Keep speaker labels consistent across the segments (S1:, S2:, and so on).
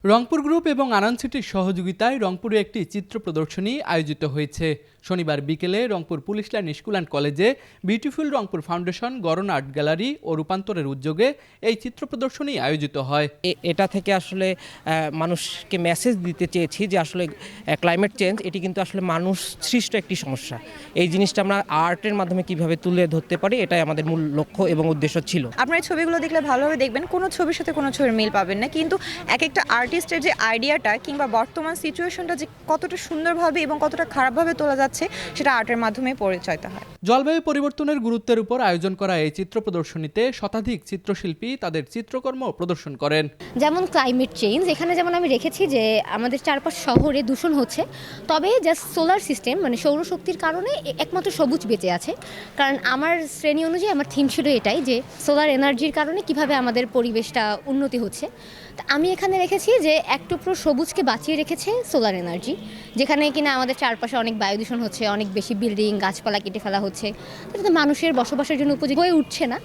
S1: Rangpur group এবং আনান সিটির সহযোগিতায় রংপুরে একটি চিত্র প্রদর্শনী আয়োজিত হয়েছে। শনিবার বিকেলে Rangpur Police Line School and কলেজে Beautiful Rangpur Foundation, Goron art gallery ও রূপান্তরের উদ্যোগে এই চিত্র প্রদর্শনী আয়োজিত হয়।
S2: এটা থেকে আসলে মানুষকে মেসেজ দিতে চেয়েছি যে আসলে ক্লাইমেট চেঞ্জ এটি কিন্তু আসলে মানুষ সৃষ্ট একটি সমস্যা। এই জিনিসটা আমরা আর্টের মাধ্যমে কিভাবে তুলে ধরতে পারি, এটাই আমাদের মূল লক্ষ্য এবং উদ্দেশ্য ছিল।
S3: আপনার ছবিগুলো দেখলে ভালোভাবে দেখবেন, কোনো ছবির সাথে কোনো ছবির মিল পাবেন না, কিন্তু এক একটা আর্টিস্টের যে আইডিয়াটা কিংবা বর্তমান সিচুয়েশনটা যে কতটা সুন্দরভাবে এবং কতটা খারাপভাবে তোলা যাচ্ছে সেটা আর্টের মাধ্যমে পরিচয়িত হয়।
S1: জলবায়ু পরিবর্তনের গুরুত্বের উপর আয়োজন করা এই চিত্র প্রদর্শনীতে শতাধিক চিত্রশিল্পী তাদের চিত্রকর্ম প্রদর্শন করেন।
S4: যেমন ক্লাইমেট চেঞ্জ, এখানে যেমন আমি রেখেছি যে আমাদের চারপাশ শহরে দূষণ হচ্ছে, তবে জাস্ট সোলার সিস্টেম মানে সৌরশক্তির কারণে একমাত্র সবুজ বেঁচে আছে। কারণ আমার শ্রেণী অনুযায়ী আমার থিম ছিল এটাই যে সোলার এনার্জির কারণে কিভাবে আমাদের পরিবেশটা উন্নতি হচ্ছে। তা আমি এখানে রেখেছি যে এক টুকরো সবুজকে বাঁচিয়ে রেখেছে সোলার এনার্জি, যেখানে কিনা আমাদের চারপাশে অনেক বায়ু দূষণ হচ্ছে, অনেক বেশি বিল্ডিং গাছপালা কেটে ফেলা হচ্ছে, যাতে মানুষের বসবাসের জন্য উপযোগী হয়ে উঠছে না।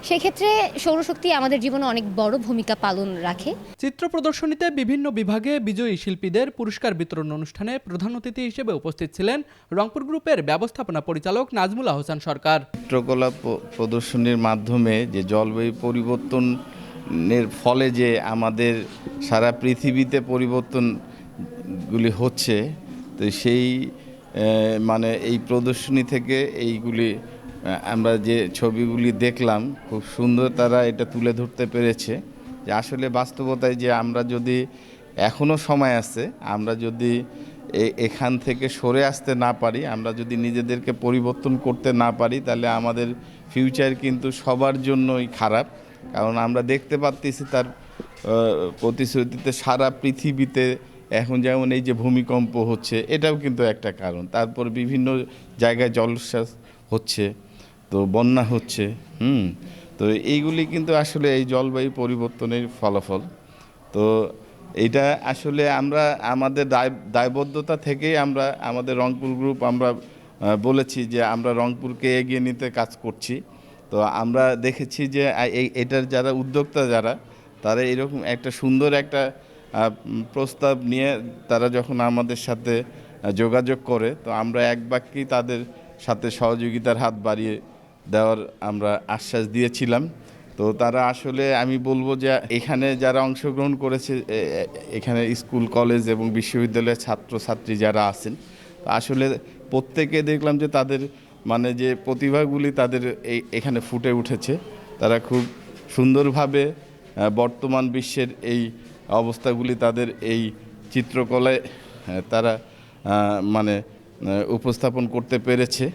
S4: সেক্ষেত্রে সৌরশক্তি আমাদের জীবনে অনেক বড় ভূমিকা পালন রাখে।
S1: চিত্র প্রদর্শনীতে বিভিন্ন বিভাগে বিজয়ী শিল্পীদের পুরস্কার বিতরণ অনুষ্ঠানে প্রধান অতিথি হিসেবে উপস্থিত ছিলেন রংপুর গ্রুপের ব্যবস্থাপনা পরিচালক নাজমুল আহসান সরকার।
S5: চিত্রকলা প্রদর্শনীর মাধ্যমে যে জলবায়ু পরিবর্তনের ফলে যে আমাদের সারা পৃথিবীতে পরিবর্তনগুলি হচ্ছে, তো সেই মানে এই প্রদর্শনী থেকে এইগুলি আমরা যে ছবিগুলি দেখলাম, খুব সুন্দর তারা এটা তুলে ধরতে পেরেছে যে আসলে বাস্তবতায় যে আমরা যদি এখনও সময় আছে, আমরা যদি এখান থেকে সরে আসতে না পারি, আমরা যদি নিজেদেরকে পরিবর্তন করতে না পারি, তাহলে আমাদের ফিউচার কিন্তু সবার জন্যই খারাপ। কারণ আমরা দেখতে পাচ্ছি তার প্রতিশ্রুতিতে সারা পৃথিবীতে এখন যেমন এই যে ভূমিকম্প হচ্ছে, এটাও কিন্তু একটা কারণ। তারপর বিভিন্ন জায়গায় জলোচ্ছ্বাস হচ্ছে, তো বন্যা হচ্ছে। তো এইগুলি কিন্তু আসলে এই জলবায়ু পরিবর্তনের ফলাফল। তো এইটা আসলে আমরা আমাদের দায়বদ্ধতা থেকেই আমরা আমাদের রংপুর গ্রুপ আমরা বলেছি যে আমরা রংপুরকে এগিয়ে নিতে কাজ করছি। তো আমরা দেখেছি যে এটার যারা উদ্যোক্তা তারা এরকম একটা সুন্দর একটা প্রস্তাব নিয়ে তারা যখন আমাদের সাথে যোগাযোগ করে, তো আমরা এক বাক্যেই তাদের সাথে সহযোগিতার হাত বাড়িয়ে দেওয়ার আমরা আশ্বাস দিয়েছিলাম। তো তারা আসলে আমি বলবো যে এখানে যারা অংশগ্রহণ করেছে, এখানে স্কুল কলেজ এবং বিশ্ববিদ্যালয়ের ছাত্রছাত্রী যারা আছেন, আসলে প্রত্যেকে দেখলাম যে তাদের মানে যে প্রতিভাগুলি তাদের এখানে ফুটে উঠেছে। তারা খুব সুন্দরভাবে বর্তমান বিশ্বের এই অবস্থাগুলি তাদের এই চিত্রকলায় তারা মানে উপস্থাপন করতে পেরেছে।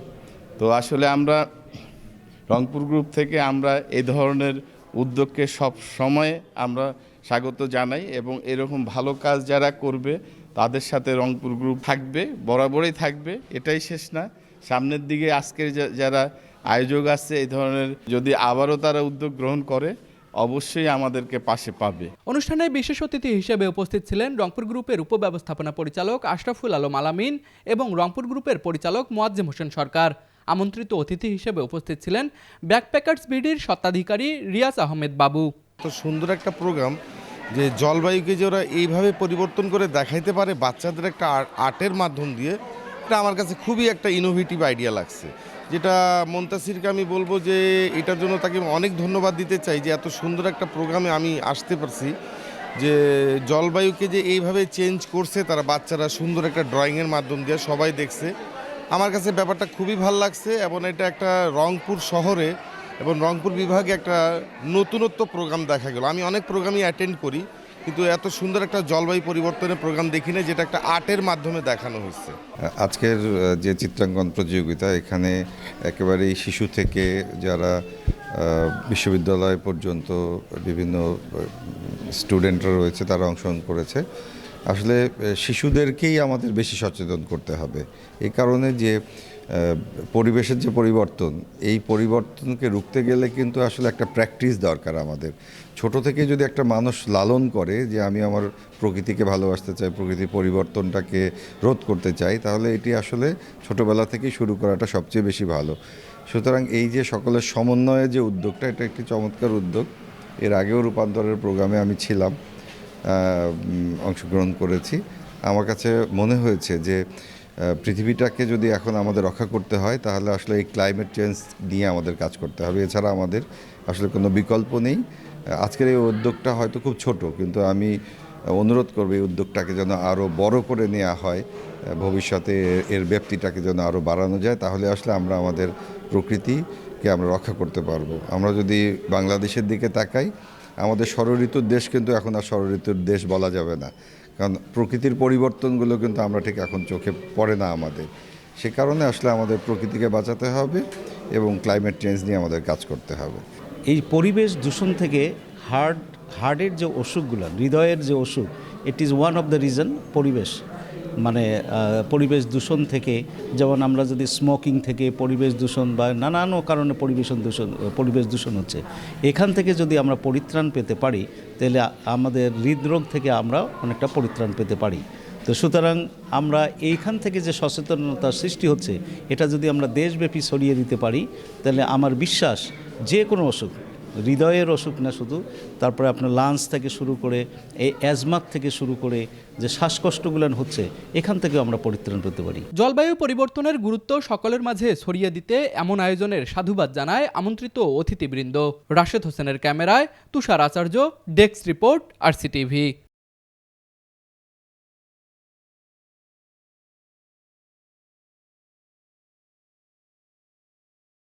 S5: তো আসলে আমরা রংপুর গ্রুপ থেকে আমরা এই ধরনের উদ্যোগকে সব সময় আমরা স্বাগত জানাই, এবং এরকম ভালো কাজ যারা করবে তাদের সাথে রংপুর গ্রুপ থাকবে, বরাবরই থাকবে। এটাই শেষ না, সামনের দিকে আজকের যারা আয়োজক আছে এই ধরনের যদি আবারও তারা উদ্যোগ গ্রহণ করে, অবশ্যই আমাদেরকে পাশে পাবে।
S1: অনুষ্ঠানে বিশেষ অতিথি হিসেবে উপস্থিত ছিলেন রংপুর গ্রুপের উপব্যবস্থাপনা পরিচালক আশরাফুল আলম আলামিন এবং রংপুর গ্রুপের পরিচালক মোয়াজ্জেম হোসেন সরকার। আমন্ত্রিত অতিথি হিসেবে উপস্থিত ছিলেন ব্যাকপ্যাকার্স বিডির স্বত্বাধিকারী রিয়াজ আহমেদ বাবু।
S6: তো সুন্দর একটা প্রোগ্রাম যে জলবায়ুকে যে ওরা এইভাবে পরিবর্তন করে দেখাইতে পারে বাচ্চাদের একটা আর্টের মাধ্যম দিয়ে, এটা আমার কাছে খুবই একটা ইনোভেটিভ আইডিয়া লাগছে, যেটা মুনতাসিরকে আমি বলবো যে এটার জন্য তাকে অনেক ধন্যবাদ দিতে চাই যে এত সুন্দর একটা প্রোগ্রামে আমি আসতে পারছি। যে জলবায়ুকে যে এইভাবে চেঞ্জ করছে তারা বাচ্চারা সুন্দর একটা ড্রয়িংয়ের মাধ্যম দিয়ে সবাই দেখছে। আমার কাছে ব্যাপারটা খুবই ভালো লাগছে, এবং এটা একটা রংপুর শহরে এবং রংপুর বিভাগে একটা নতুনত্ব প্রোগ্রাম দেখা গেল। আমি অনেক প্রোগ্রামই অ্যাটেন্ড করি, কিন্তু এত সুন্দর একটা জলবায়ু পরিবর্তনের প্রোগ্রাম দেখি না, যেটা একটা আর্টের মাধ্যমে দেখানো হয়েছে।
S7: আজকের যে চিত্রাঙ্কন প্রতিযোগিতা, এখানে একেবারেই শিশু থেকে যারা বিশ্ববিদ্যালয় পর্যন্ত বিভিন্ন স্টুডেন্টরা রয়েছে তারা অংশগ্রহণ করেছে। আসলে শিশুদেরকেই আমাদের বেশি সচেতন করতে হবে, এই কারণে যে পরিবেশের যে পরিবর্তন, এই পরিবর্তনকে রুখতে গেলে কিন্তু আসলে একটা প্র্যাকটিস দরকার আমাদের। ছোট থেকে যদি একটা মানুষ লালন করে যে আমি আমার প্রকৃতিকে ভালোবাসতে চাই, প্রকৃতির পরিবর্তনটাকে রোধ করতে চাই, তাহলে এটি আসলে ছোটোবেলা থেকেই শুরু করাটা সবচেয়ে বেশি ভালো। সুতরাং এই যে সকলের সমন্বয়ে যে উদ্যোগটা, এটা একটি চমৎকার উদ্যোগ। এর আগেও রূপান্তরের প্রোগ্রামে আমি ছিলাম। অংশগ্রহণ করেছি। আমার কাছে মনে হয়েছে যে পৃথিবীটাকে যদি এখন আমাদের রক্ষা করতে হয় তাহলে আসলে এই ক্লাইমেট চেঞ্জ নিয়ে আমাদের কাজ করতে হবে, এছাড়া আমাদের আসলে কোনো বিকল্প নেই। আজকের এই উদ্যোগটা হয়তো খুব ছোট, কিন্তু আমি অনুরোধ করব এই উদ্যোগটাকে যেন আরও বড় করে নেওয়া হয়, ভবিষ্যতে এর ব্যাপ্তিটাকে যেন আরও বাড়ানো যায়, তাহলে আসলে আমরা আমাদের প্রকৃতিকে আমরা রক্ষা করতে পারবো। আমরা যদি বাংলাদেশের দিকে তাকাই, আমাদের ষড়ঋতুর দেশ কিন্তু এখন আর ষড়ঋতুর দেশ বলা যাবে না, কারণ প্রকৃতির পরিবর্তনগুলো কিন্তু আমরা ঠিক এখন চোখে পড়ে না আমাদের। সে কারণে আসলে আমাদের প্রকৃতিকে বাঁচাতে হবে এবং ক্লাইমেট চেঞ্জ নিয়ে আমাদের কাজ করতে হবে।
S8: এই পরিবেশ দূষণ থেকে হার্টের যে অসুখগুলো, হৃদয়ের যে অসুখ, it is one of the reason পরিবেশ, মানে পরিবেশ দূষণ থেকে, যেমন আমরা যদি স্মোকিং থেকে পরিবেশ দূষণ বা নানান কারণে পরিবেশ দূষণ হচ্ছে, এখান থেকে যদি আমরা পরিত্রাণ পেতে পারি তাহলে আমাদের হৃদরোগ থেকে আমরা অনেকটা পরিত্রাণ পেতে পারি। তো সুতরাং আমরা এইখান থেকে যে সচেতনতা সৃষ্টি হচ্ছে, এটা যদি আমরা দেশব্যাপী ছড়িয়ে দিতে পারি তাহলে আমার বিশ্বাস যে কোনো অসুখ, হৃদয়ের অসুখ না শুধু, তারপরে আপনার লাংস থেকে শুরু করে এই অ্যাজমার থেকে শুরু করে যে শ্বাসকষ্টগুলো হচ্ছে, এখান থেকে আমরা পরিত্রাণ পেতে পারি।
S1: জলবায়ু পরিবর্তনের গুরুত্ব সকলের মাঝে ছড়িয়ে দিতে এমন আয়োজনের সাধুবাদ জানায় আমন্ত্রিত অতিথিবৃন্দ। রাশেদ হোসেনের ক্যামেরায় তুষার আচার্য, ডেস্ক রিপোর্ট, RCTV।